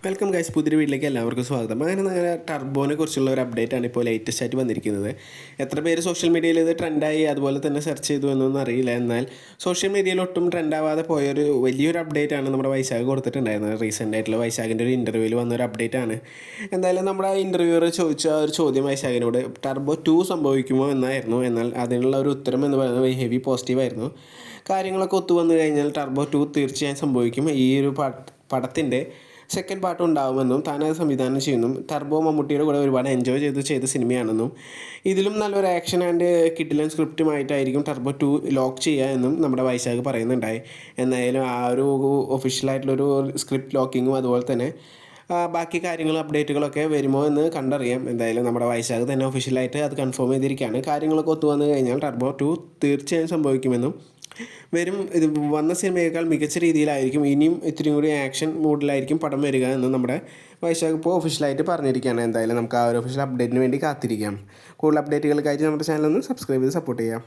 Welcome guys, പുതിയൊരു വീട്ടിലേക്ക് എല്ലാവർക്കും സ്വാഗതം. അങ്ങനെ ടർബോനെ കുറിച്ചുള്ള ഒരു അപ്ഡേറ്റ് ആണ് ഇപ്പോൾ ലേറ്റസ്റ്റ് ആയിട്ട് വന്നിരിക്കുന്നത്. എത്ര പേര് സോഷ്യൽ മീഡിയയിൽ ഇത് ട്രെൻഡായി അതുപോലെ തന്നെ സെർച്ച് ചെയ്തു എന്നൊന്നും അറിയില്ല. എന്നാൽ സോഷ്യൽ മീഡിയയിൽ ഒട്ടും ട്രെൻഡാവാതെ പോയൊരു വലിയൊരു അപ്ഡേറ്റ് ആണ് നമ്മുടെ വൈശാഖ് കൊടുത്തിട്ടുണ്ടായിരുന്നത്. റീസെൻ്റ് ആയിട്ടുള്ള വൈശാഖിൻ്റെ ഒരു ഇൻ്റർവ്യൂവിൽ വന്നൊരു അപ്ഡേറ്റ് ആണ്. എന്തായാലും നമ്മുടെ ഇൻ്റർവ്യൂവർ ചോദിച്ച ഒരു ചോദ്യം വൈശാഖിനോട് ടർബോ 2 സംഭവിക്കുമോ എന്നായിരുന്നു. എന്നാൽ അതിനുള്ള ഒരു ഉത്തരം എന്ന് പറയുന്നത് ഹെവി പോസിറ്റീവായിരുന്നു. കാര്യങ്ങളൊക്കെ ഒത്തു വന്നു കഴിഞ്ഞാൽ ടർബോ 2 തീർച്ചയായും സംഭവിക്കും. ഈ ഒരു പടത്തിൻ്റെ സെക്കൻഡ് പാർട്ട് ഉണ്ടാകുമെന്നും താനത് സംവിധാനം ചെയ്യുന്നു. ടർബോ മമ്മൂട്ടിയുടെ കൂടെ ഒരുപാട് എൻജോയ് ചെയ്ത സിനിമയാണെന്നും ഇതിലും നല്ലൊരു ആക്ഷൻ ആൻഡ് കിഡിലൻ സ്ക്രിപ്റ്റുമായിട്ടായിരിക്കും ടർബോ 2 ലോക്ക് ചെയ്യുക എന്നും നമ്മുടെ വൈശാഖ് പറയുന്നുണ്ടായി. എന്തായാലും ആ ഒരു ഒഫീഷ്യലായിട്ടുള്ളൊരു സ്ക്രിപ്റ്റ് ലോക്കിങ്ങും അതുപോലെ തന്നെ ബാക്കി കാര്യങ്ങളും അപ്ഡേറ്റുകളൊക്കെ വരുമോ എന്ന് കണ്ടറിയാം. എന്തായാലും നമ്മുടെ വൈശാഖ് തന്നെ ഒഫീഷ്യലായിട്ട് അത് കൺഫേം ചെയ്തിരിക്കുകയാണ്. കാര്യങ്ങളൊക്കെ ഒത്തു വന്നു കഴിഞ്ഞാൽ ടർബോ 2 തീർച്ചയായും സംഭവിക്കുമെന്നും ഇത് വന്ന സിനിമയേക്കാൾ മികച്ച രീതിയിലായിരിക്കും ഇനിയും ഇത്തിരിയും കൂടി ആക്ഷൻ മൂഡിലായിരിക്കും പടം വരിക എന്ന് നമ്മുടെ വൈശാഖ് ഇപ്പോൾ ഒഫീഷ്യലായിട്ട് പറഞ്ഞിരിക്കുകയാണ്. എന്തായാലും നമുക്ക് ആ ഒരു ഒഫീഷ്യൽ അപ്ഡേറ്റിന് വേണ്ടി കാത്തിരിക്കാം. കൂടുതൽ അപ്ഡേറ്റുകൾക്കായിട്ട് നമ്മുടെ ചാനൽ ഒന്ന് സബ്സ്ക്രൈബ് ചെയ്ത് സപ്പോർട്ട് ചെയ്യാം.